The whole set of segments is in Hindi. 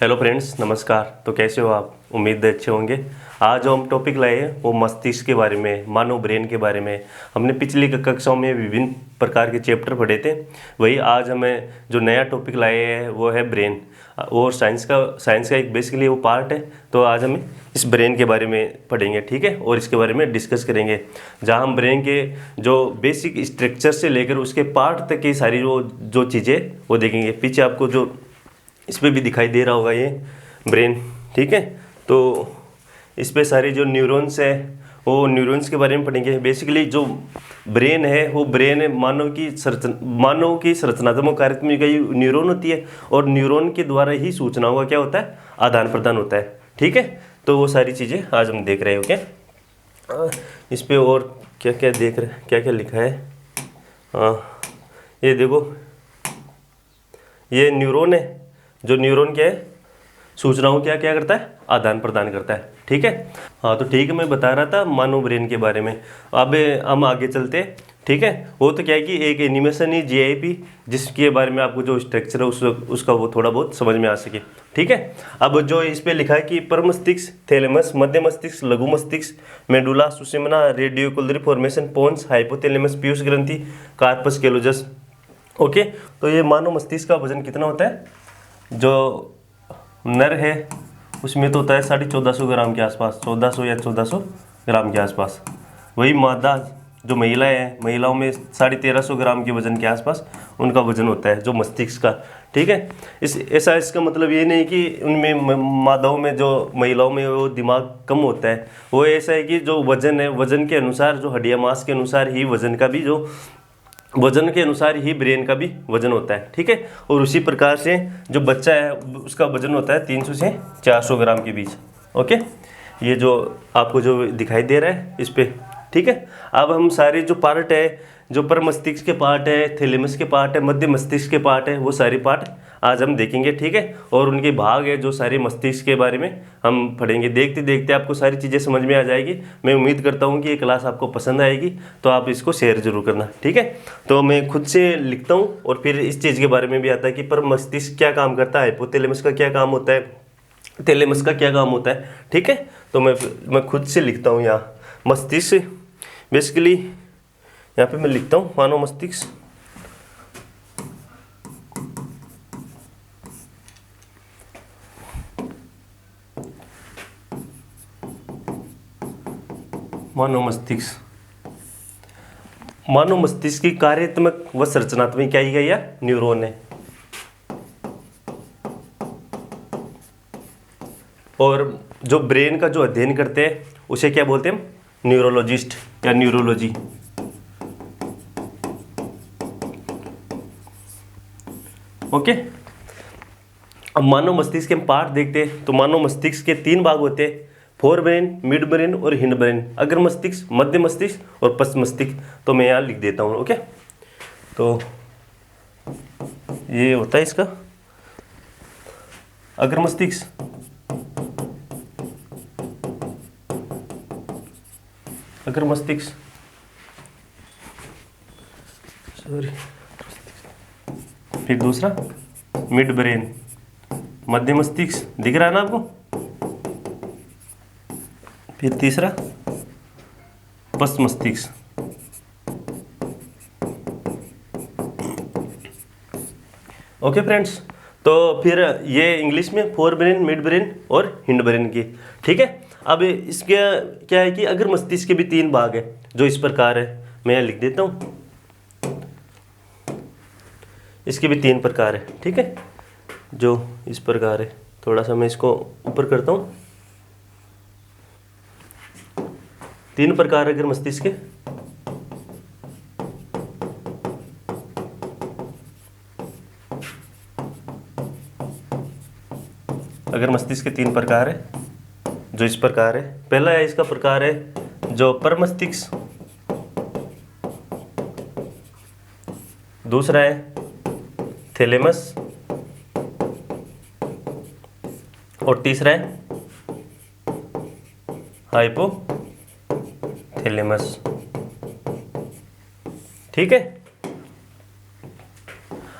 हेलो फ्रेंड्स, नमस्कार। तो कैसे हो आप? उम्मीद है अच्छे होंगे। आज जो हम टॉपिक लाए हैं वो मस्तिष्क के बारे में, मानव ब्रेन के बारे में। हमने पिछली कक्षाओं में विभिन्न प्रकार के चैप्टर पढ़े थे, वही आज हमें जो नया टॉपिक लाए हैं वो है ब्रेन। और साइंस का एक बेसिकली वो पार्ट है। तो आज हम इस ब्रेन के बारे में पढ़ेंगे, ठीक है, और इसके बारे में डिस्कस करेंगे, जहाँ हम ब्रेन के जो बेसिक स्ट्रक्चर से लेकर उसके पार्ट तक की सारी जो चीज़ें वो देखेंगे। पीछे आपको जो इस पे भी दिखाई दे रहा होगा ये ब्रेन, ठीक है। तो इस पे सारे जो न्यूरॉन्स है वो न्यूरॉन्स के बारे में पढ़ेंगे। बेसिकली जो ब्रेन है वो ब्रेन है मानव की संरचनात्मक कार्य में कई न्यूरॉन होती है, और न्यूरॉन के द्वारा ही सूचनाओं का क्या होता है, आदान प्रदान होता है, ठीक है। तो वो सारी चीज़ें आज हम देख रहे हो क्या इस पे, और क्या क्या देख रहे हैं, क्या क्या लिखा है। ये देखो, ये न्यूरॉन है। जो न्यूरॉन क्या है, सूचनाओं क्या क्या करता है, आदान प्रदान करता है, ठीक है। हाँ तो ठीक है, मैं बता रहा था मानव ब्रेन के बारे में। अब हम आगे चलते हैं, ठीक है। वो तो क्या है कि एक एनिमेशन ही GIP, जिसके बारे में आपको जो स्ट्रक्चर है उसका वो थोड़ा बहुत समझ में आ सके, ठीक है। अब जो इस पे लिखा है कि परमस्तिष्क, थैलेमस, मध्य मस्तिष्क, लघु मस्तिष्क, मेडुला, सुषुम्ना, रेडिकुलरी फॉर्मेशन, पोन्स, हाइपोथैलेमस, पीयूष ग्रंथि, कार्पस कैलोजस। ओके, तो ये मानव मस्तिष्क का वजन कितना होता है? जो नर है उसमें तो होता है 1450 ग्राम के आसपास, 1400 या 1400 ग्राम के आसपास। वही मादा जो महिलाएं हैं, महिलाओं में 1350 ग्राम के वजन के आसपास उनका वजन होता है, जो मस्तिष्क का, ठीक है। ऐसा इसका मतलब ये नहीं कि उनमें मादाओं में, जो महिलाओं में वो दिमाग कम होता है। वो ऐसा है कि जो वजन है, वजन के अनुसार, जो हड्डियां मांस के अनुसार ही वजन का भी, जो वजन के अनुसार ही ब्रेन का भी वजन होता है, ठीक है। और उसी प्रकार से जो बच्चा है उसका वजन होता है 300 से 400 ग्राम के बीच। ओके, ये जो आपको जो दिखाई दे रहा है इस पे, ठीक है। अब हम सारे जो पार्ट है, जो पर मस्तिष्क के पार्ट है, थैलेमस के पार्ट है, मध्य मस्तिष्क के पार्ट है, वो सारे पार्ट आज हम देखेंगे, ठीक है। और उनके भाग है जो सारे मस्तिष्क के बारे में हम पढ़ेंगे। देखते देखते आपको सारी चीज़ें समझ में आ जाएगी। मैं उम्मीद करता हूँ कि ये क्लास आपको पसंद आएगी, तो आप इसको शेयर जरूर करना, ठीक है। तो मैं खुद से लिखता हूँ और फिर इस चीज़ के बारे में भी आता है कि पर मस्तिष्क क्या काम करता है, हाइपोथैलेमस का क्या काम होता है, थैलेमस का क्या काम होता है, ठीक है। तो मैं खुद से लिखता हूँ यहाँ मस्तिष्क। बेसिकली यहाँ पे मैं लिखता हूँ मानव मस्तिष्क। मानव मस्तिष्क की कार्यात्मक व संरचनात्मक क्या ही गया, न्यूरॉन है। और जो ब्रेन का जो अध्ययन करते हैं उसे क्या बोलते हैं, न्यूरोलॉजिस्ट या न्यूरोलॉजी। ओके, अब मानव मस्तिष्क के हम पार्ट देखते हैं। तो मानव मस्तिष्क के 3 भाग होते हैं, फोर ब्रेन, मिड ब्रेन और हिंड ब्रेन। अग्र मस्तिष्क, मध्य मस्तिष्क और पश्च मस्तिष्क। तो मैं यहाँ लिख देता हूँ, ओके। तो ये होता है इसका अग्र मस्तिष्क, अग्र मस्तिष्क, सॉरी, फिर दूसरा मिड ब्रेन, मध्य मस्तिष्क, दिख रहा है ना आपको, फिर तीसरा पश्च मस्तिष्क। ओके फ्रेंड्स, तो फिर ये इंग्लिश में फोर ब्रेन, मिड ब्रेन और हिंड ब्रेन की, ठीक है। अब इसके क्या है कि अग्र मस्तिष्क के भी 3 भाग है जो इस प्रकार है। मैं यहाँ लिख देता हूँ, इसके भी 3 प्रकार है, ठीक है, जो इस प्रकार है। थोड़ा सा मैं इसको ऊपर करता हूँ। 3 प्रकार अगर मस्तिष्क के, अगर मस्तिष्क के 3 प्रकार है जो इस प्रकार है। पहला है, इसका प्रकार है जो पर मस्तिष्क, दूसरा है थैलेमस, और तीसरा है हाइपोथैलेमस, ठीक है।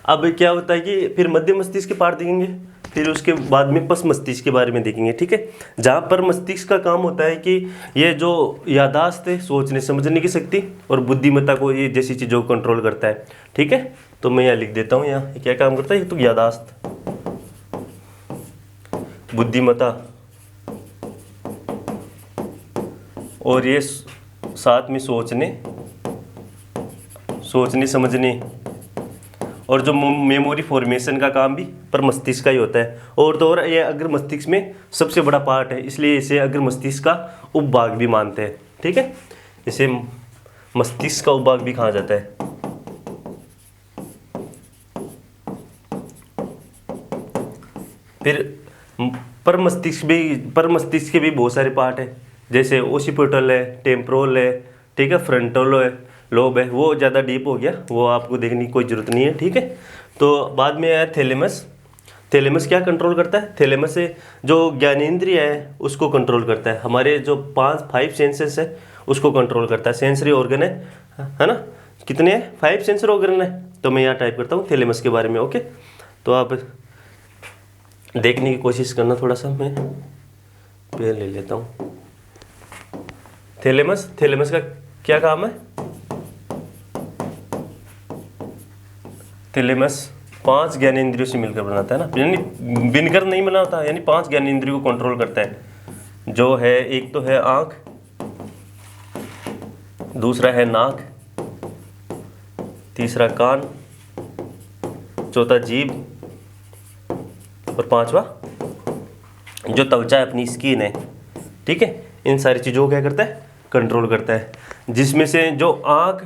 अब क्या होता है कि फिर मध्य मस्तिष्क के पार्ट देखेंगे। फिर उसके बाद में पस मस्तिष्क के बारे में देखेंगे, ठीक है। जहाँ पर मस्तिष्क का काम होता है कि ये जो याददाश्त है, सोचने समझने की शक्ति और बुद्धिमत्ता को, ये जैसी चीज़ों को कंट्रोल करता है, ठीक है। तो मैं यहाँ लिख देता हूँ, यहाँ क्या काम करता है, तो याददाश्त, बुद्धिमत्ता और ये साथ में सोचने समझने और जो मेमोरी फॉर्मेशन का काम भी पर मस्तिष्क का ही होता है। और तो और ये अग्र मस्तिष्क में सबसे बड़ा पार्ट है, इसलिए इसे अग्र मस्तिष्क का उपभाग भी मानते हैं, ठीक है। इसे मस्तिष्क का उपभाग भी कहा जाता है। फिर पर मस्तिष्क के भी बहुत सारे पार्ट है, जैसे ओसिपिटल है, टेम्पोरल है, ठीक है, फ्रंटल है, लोब है। वो ज़्यादा डीप हो गया, वो आपको देखने की कोई ज़रूरत नहीं है, ठीक है। तो बाद में आया थैलेमस। थैलेमस क्या कंट्रोल करता है? थैलेमस से जो ज्ञानेंद्रिय है उसको कंट्रोल करता है। हमारे जो 5 सेंसेस है उसको कंट्रोल करता है। सेंसरी ऑर्गन है ना, कितने हैं? 5 सेंसरी ऑर्गन है। तो मैं यहाँ टाइप करता हूँ थैलेमस के बारे में, ओके। तो आप देखने की कोशिश करना थोड़ा सा, मैं पेन ले लेता हूँ। थैलेमस का क्या काम है? थैलेमस 5 ज्ञानेंद्रियों से मिलकर बनाता है ना, यानी बिनकर नहीं बनाता, यानी 5 ज्ञानेंद्रियों को कंट्रोल करता है। जो है, एक तो है आँख, दूसरा है नाक, तीसरा कान, चौथा जीभ और 5वां जो त्वचा है, अपनी स्किन है, ठीक है। इन सारी चीज़ों को क्या करता है? कंट्रोल करता है। जिसमें से जो आँख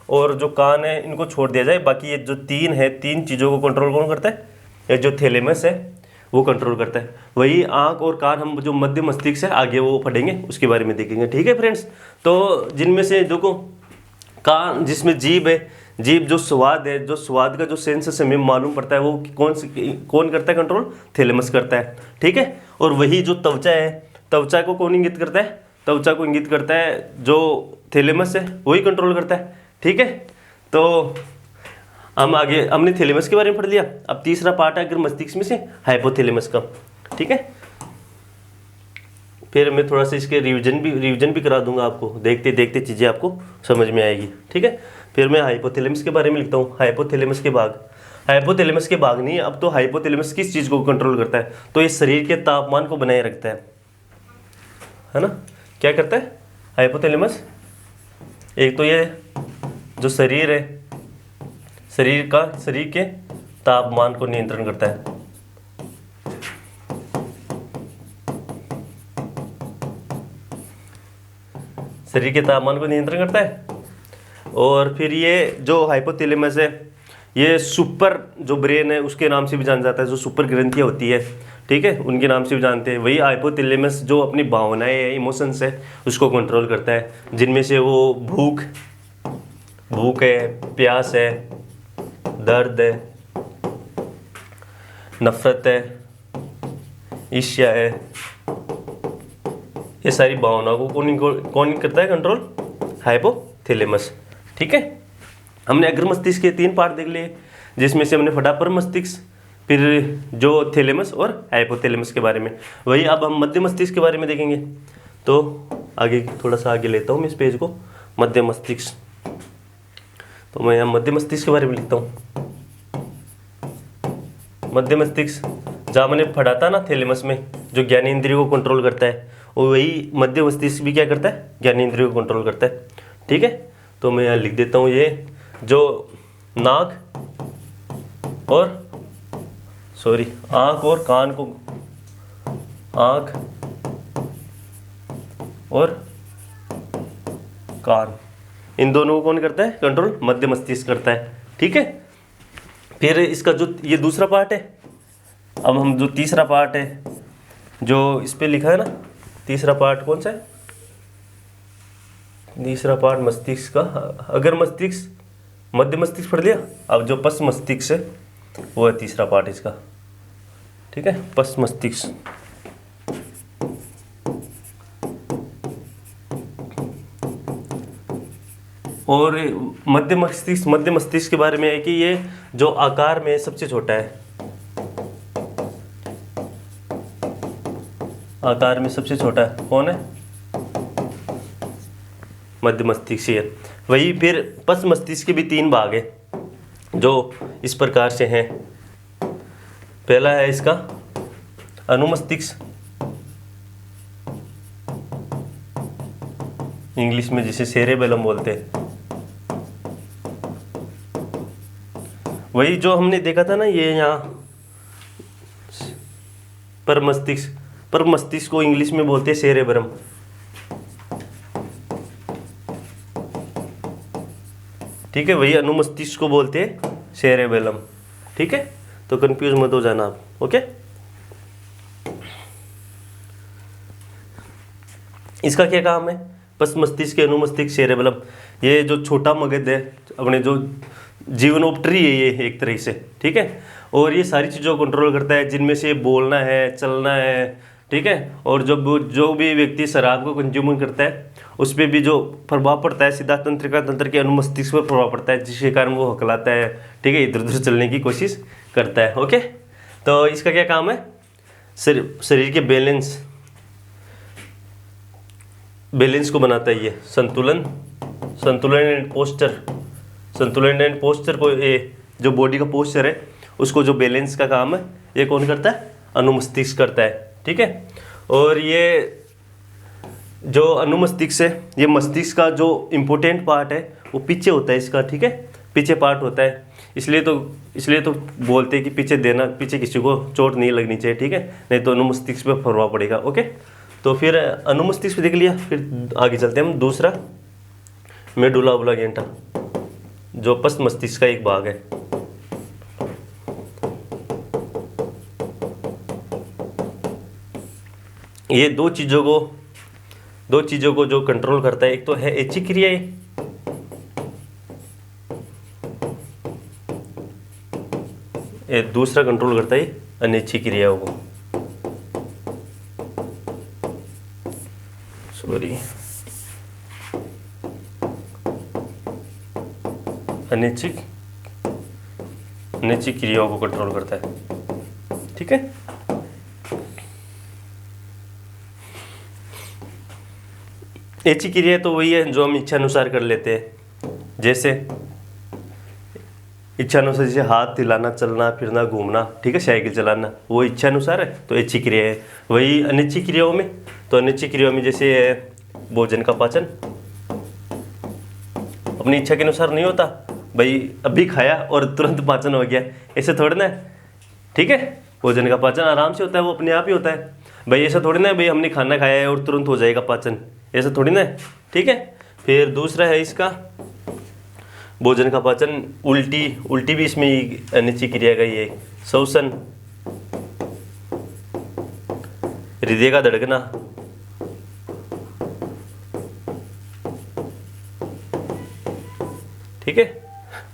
और जो कान है इनको छोड़ दिया जाए, बाकी ये जो 3 चीज़ों को कंट्रोल कौन करता है? ये जो थैलेमस है वो कंट्रोल करता है। वही आँख और कान हम जो मध्य मस्तिष्क है आगे वो पढ़ेंगे, उसके बारे में देखेंगे, ठीक है फ्रेंड्स। तो जिनमें से देखो, कान जिसमें जीभ है, जीभ जो स्वाद है, जो स्वाद का जो सेंस हमें मालूम पड़ता है, वो कौन करता है कंट्रोल? थैलेमस करता है, ठीक है। और वही जो त्वचा है, त्वचा को कौन इंगित करता है? त्वचा को इंगित करता है जो थैलेमस है, वही कंट्रोल करता है, ठीक है। तो हम आगे, हमने थैलेमस के बारे में पढ़ लिया। अब तीसरा पार्ट है अगर मस्तिष्क में से हाइपोथैलेमस का, ठीक है। फिर मैं थोड़ा सा इसके रिवीजन भी करा दूंगा आपको, देखते देखते चीज़ें आपको समझ में आएगी, ठीक है। फिर मैं हाइपोथैलेमस के बारे में लिखता हूँ। हाइपोथैलेमस के भाग नहीं, अब तो हाइपोथैलेमस किस चीज़ को कंट्रोल करता है? तो ये शरीर के तापमान को बनाए रखता है ना। क्या करता है हाइपोथैलेमस? एक तो ये जो शरीर है, शरीर के तापमान को नियंत्रण करता है। शरीर के तापमान को नियंत्रण करता है। और फिर ये जो हाइपोथैलेमस है, ये सुपर जो ब्रेन है उसके नाम से भी जाना जाता है। जो सुपर ग्रंथियाँ होती है, ठीक है, उनके नाम से भी जानते हैं। वही हाइपोथैलेमस जो अपनी भावनाएं है, इमोशंस है, उसको कंट्रोल करता है। जिनमें से वो भूख है, प्यास है, दर्द है, नफरत है, ईर्ष्या है, ये सारी भावनाओं को कौन करता है कंट्रोल? हाइपोथैलेमस, ठीक है। हमने अग्र मस्तिष्क के 3 पार्ट देख लिए, जिसमें से हमने पढ़ा पर मस्तिष्क, फिर जो थैलेमस और हाइपोथैलेमस के बारे में। वही अब हम मध्य मस्तिष्क के बारे में देखेंगे। तो आगे थोड़ा सा आगे लेता हूँ मैं इस पेज को, मध्य मस्तिष्क। तो मैं यहाँ मध्य मस्तिष्क के बारे में लिखता हूँ। मध्य मस्तिष्क जहाँ मैंने पढ़ा था ना थैलेमस में, जो ज्ञानेंद्रियों को कंट्रोल करता है, और वही मध्य मस्तिष्क भी क्या करता है? ज्ञानेंद्रियों को कंट्रोल करता है, ठीक है। तो मैं यहाँ लिख देता हूँ, ये जो आँख और कान को, आँख और कान, इन दोनों को कौन करता है कंट्रोल? मध्य मस्तिष्क करता है, ठीक है। फिर इसका जो ये दूसरा पार्ट है, अब हम जो तीसरा पार्ट है जो इस पे लिखा है ना, तीसरा पार्ट कौन सा है? तीसरा पार्ट मस्तिष्क का, अगर मस्तिष्क मध्य मस्तिष्क पढ़ लिया। अब जो पश्च मस्तिष्क है वो है तीसरा पार्ट इसका, ठीक है, पश्च मस्तिष्क। और मध्य मस्तिष्क के बारे में है कि ये जो आकार में सबसे छोटा है, आकार में सबसे छोटा कौन है? मध्य मस्तिष्क है। वही फिर पश्च मस्तिष्क के भी 3 भाग है जो इस प्रकार से हैं। पहला है इसका अनुमस्तिष्क, इंग्लिश में जिसे सेरेबेलम बोलते हैं। वही जो हमने देखा था ना, ये यहाँ पर मस्तिष्क को इंग्लिश में बोलते हैं सेरेब्रम। ठीक है, वही अनुमस्तिष्क को बोलते हैं सेरेबेलम। ठीक है, तो कंफ्यूज मत हो जाना आप। ओके, इसका क्या काम है? पश्च मस्तिष्क, अनुमस्तिष्क, सेरेबेलम। ये जो छोटा मगज है अपने जो जीवनोपट्री है ये एक तरह से। ठीक है, और ये सारी चीज़ों को कंट्रोल करता है, जिनमें से बोलना है, चलना है। ठीक है, और जब जो भी व्यक्ति शराब को कंज्यूम करता है उस पर भी जो प्रभाव पड़ता है सीधा तंत्रिका तंत्र के अनुमस्तिष्क पर प्रभाव पड़ता है, जिसके कारण वो हकलाता है। ठीक है, इधर उधर चलने की कोशिश करता है। ओके, तो इसका क्या काम है? शरीर के बैलेंस को बनाता है ये, संतुलन एंड पोस्चर को, ये जो बॉडी का पोस्चर है उसको जो बैलेंस का काम है ये कौन करता है? अनुमस्तिष्क करता है। ठीक है, और ये जो अनुमस्तिष्क है ये मस्तिष्क का जो इम्पोर्टेंट पार्ट है वो पीछे होता है इसका। ठीक है, पीछे पार्ट होता है, इसलिए तो बोलते हैं कि पीछे किसी को चोट नहीं लगनी चाहिए। ठीक है, नहीं तो अनुमस्तिष्क पे प्रभाव पड़ेगा। ओके, तो फिर अनुमस्तिष्क देख लिया, फिर आगे चलते हैं हम। दूसरा मेडुला ओब्लांगेटा जो पश्च मस्तिष्क का एक भाग है। ये दो चीजों को जो कंट्रोल करता है, एक तो है ऐच्छिक क्रियाएं, दूसरा कंट्रोल करता है अनैच्छिक क्रियाओं को। अनैच्छिक क्रियाओं को कंट्रोल करता है। ठीक है, ऐच्छिक क्रिया तो वही है जो हम इच्छानुसार कर लेते हैं, जैसे इच्छानुसार, जैसे हाथ हिलाना, चलना फिरना, घूमना। ठीक है, साइकिल चलाना, वो इच्छानुसार है तो ऐच्छिक क्रिया है। वही अनैच्छिक क्रियाओं में, तो अनैच्छिक क्रियाओं में जैसे भोजन का पाचन अपनी इच्छा के अनुसार नहीं होता, भाई अभी खाया और तुरंत पाचन हो गया, ऐसे थोड़ी ना है। ठीक है, भोजन का पाचन आराम से होता है, वो अपने आप ही होता है। भाई ऐसा थोड़ी ना है भाई हमने खाना खाया है और तुरंत हो जाएगा पाचन, ऐसा थोड़ी ना है। ठीक है, फिर दूसरा है इसका भोजन का पाचन, उल्टी भी इसमें अनैच्छिक क्रिया का ही है। श्वसन, हृदय का धड़कना, ठीक है,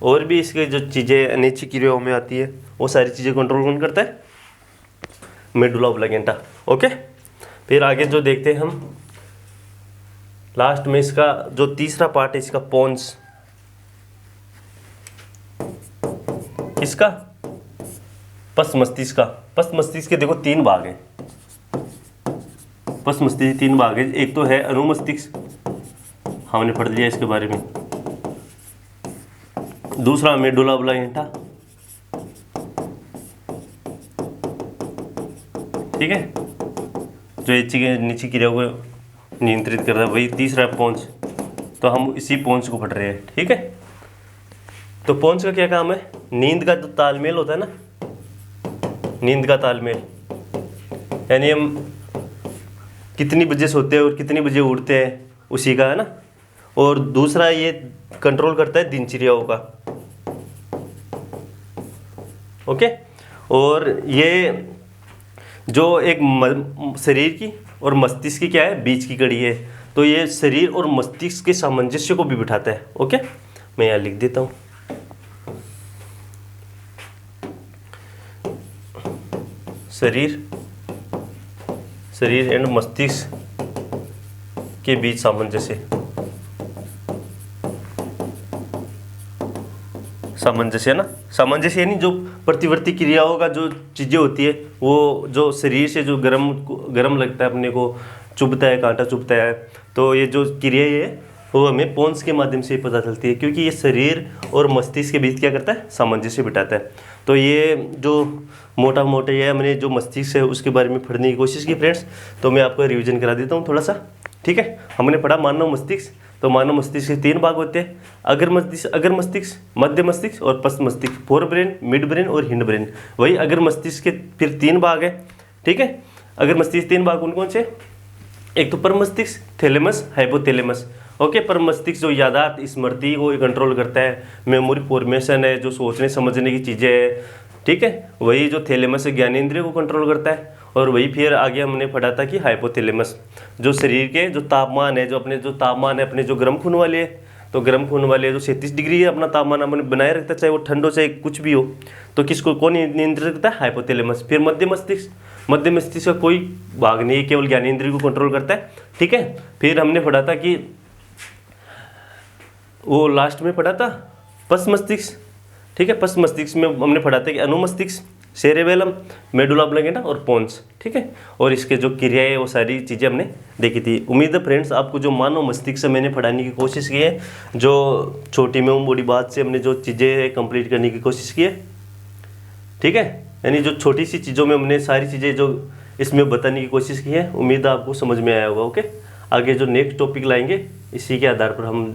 और भी इसके जो चीज़ें अनैच्छिक क्रियाओं में आती है वो सारी चीज़ें कंट्रोल कौन करता है? Medulla oblongata. ओके, फिर आगे जो देखते हैं हम लास्ट में, इसका जो तीसरा पार्ट है इसका पोन्स, इसका पश्च मस्तिष्क का। पश्च मस्तिष्क के देखो 3 भाग हैं। पश्च मस्तिष्क 3 भाग है, एक तो है अनुमस्तिष्क, हमने पढ़ लिया इसके बारे में। दूसरा मेडुला ओब्लांगेटा। ठीक है, जो ऐच्छिक क्रिया को नियंत्रित कर रहा है, वही तीसरा पोन्स। तो हम इसी पोन्स को पढ़ रहे हैं। ठीक है, तो पोन्स का क्या काम है? नींद का जो तालमेल होता है ना, नींद का तालमेल, यानी हम कितनी बजे सोते हैं और कितनी बजे उठते हैं उसी का है ना। और दूसरा ये कंट्रोल करता है दिनचर्याओं का। ओके, और ये जो एक शरीर की और मस्तिष्क की क्या है, बीच की कड़ी है, तो ये शरीर और मस्तिष्क के सामंजस्य को भी बिठाता है। ओके, मैं यहाँ लिख देता हूँ। शरीर एंड मस्तिष्क के बीच सामंजस्य। सामंजस्य ना, सामंजस्य यानी जो प्रतिवर्ती क्रियाओं का जो चीज़ें होती है वो जो शरीर से जो गरम लगता है, अपने को चुभता है, कांटा चुभता है, तो ये जो क्रिया है वो हमें पोन्स के माध्यम से पता चलती है, क्योंकि ये शरीर और मस्तिष्क के बीच क्या करता है, सामंजस्य बिठाता है। तो ये जो मोटा मोटा ये हमने जो मस्तिष्क है उसके बारे में पढ़ने की कोशिश की फ्रेंड्स, तो मैं आपको रिवीजन करा देता हूँ थोड़ा सा, ठीक है। हमने पढ़ा मानव मस्तिष्क, तो मानव मस्तिष्क के 3 भाग होते हैं, अगर मस्तिष्क, मध्य मस्तिष्क और पश्च मस्तिष्क, फोर ब्रेन, मिड ब्रेन और हिंड ब्रेन। वही अगर मस्तिष्क के फिर 3 भाग है, ठीक है। अगर मस्तिष्क 3 भाग कौन कौन से, एक तो पर मस्तिष्क, थैलेमस, हाइपोथैलेमस। ओके, पर मस्तिष्क जो यादाश्त स्मृति को कंट्रोल करता है, मेमोरी फॉर्मेशन है, जो सोचने समझने की चीज़ें है, ठीक है। वही जो थैलेमस है ज्ञानेंद्रिय को कंट्रोल करता है। और वही फिर आगे हमने पढ़ा था कि हाइपोथैलेमस जो शरीर के जो तापमान है, जो अपने जो तापमान है अपने जो गर्म खून वाले है, तो गर्म खून वाले जो 37 डिग्री है अपना तापमान अपने बनाए रखता है, चाहे वो ठंड हो चाहे कुछ भी हो, तो किसको कौन नियंत्रित करता है, हाइपोथैलेमस। फिर मध्य मस्तिष्क का कोई भाग नहीं है, केवल ज्ञानेंद्रिय को कंट्रोल करता है, ठीक है। फिर हमने पढ़ा था कि वो लास्ट में पढ़ा था पश्च मस्तिष्क, ठीक है। पश्च मस्तिष्क में हमने पढ़ा था कि अनुमस्तिष्क, सेरेबेलम, मेडुला ऑब्लांगेटा और पोन्स, ठीक है। और इसके जो क्रियाएं वो सारी चीज़ें हमने देखी थी। उम्मीद है फ्रेंड्स आपको जो मानव मस्तिष्क से मैंने पढ़ाने की कोशिश की है, जो छोटी में बड़ी बात से हमने जो चीज़ें कंप्लीट करने की कोशिश की है, ठीक है। यानी जो छोटी सी चीज़ों में हमने सारी चीज़ें जो इसमें बताने की कोशिश की है, उम्मीद है आपको समझ में आया होगा। ओके, आगे जो नेक्स्ट टॉपिक लाएंगे इसी के आधार पर हम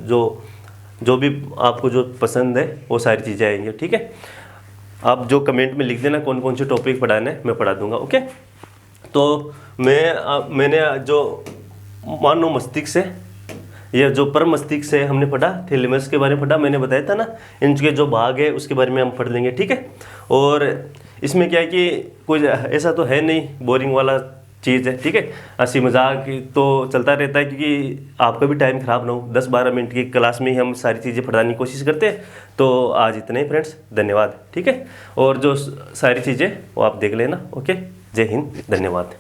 जो भी आपको जो पसंद है वो सारी चीज़ें आएंगी, ठीक है। आप जो कमेंट में लिख देना कौन कौन से टॉपिक पढ़ाने हैं, मैं पढ़ा दूंगा। ओके, तो मैंने जो मानव मस्तिष्क है, ये जो पर मस्तिष्क है हमने पढ़ा, थैलेमस के बारे में पढ़ा, मैंने बताया था ना, इनके जो भाग है उसके बारे में हम पढ़ लेंगे, ठीक है। और इसमें क्या है कि कोई ऐसा तो है नहीं बोरिंग वाला चीज़ है, ठीक है। हंसी मजाक तो चलता रहता है, क्योंकि आपका भी टाइम ख़राब ना हो। 10-12 मिनट की क्लास में ही हम सारी चीज़ें पढ़ाने की कोशिश करते हैं। तो आज इतने ही फ्रेंड्स, धन्यवाद, ठीक है। और जो सारी चीज़ें वो आप देख लेना। ओके, जय हिंद, धन्यवाद।